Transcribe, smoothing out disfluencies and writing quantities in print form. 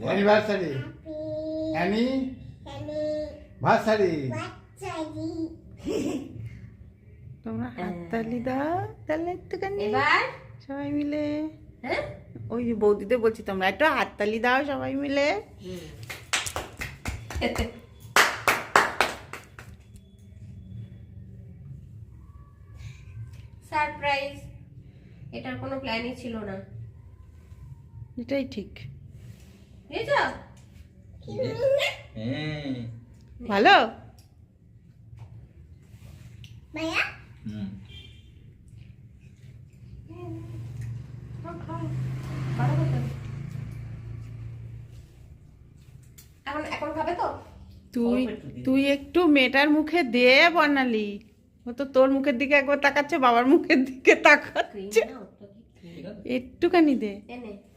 Anniversary ভার্সারি। তোমরা হাততালি দাও তাহলে একটুখানি এবার সবাই মিলে। হ্যাঁ ওই যে বৌদিদের বলছি তোমরা একটু হাততালি দাও সবাই মিলে। সারপ্রাইজ, এটার কোনো প্ল্যানই ছিল না। এটাই ঠিক। বুঝেছো? হ্যাঁ। ভালো। হুম। এখন এখন খাবে তো? তুই তুই একটু মেয়েটার মুখে দে বর্ণালী। ও তো তোর মুখের দিকে একবার তাকাচ্ছে, বাবার মুখের দিকে তাকাচ্ছে। নাও, তো কি- একটুখানি দে। এনে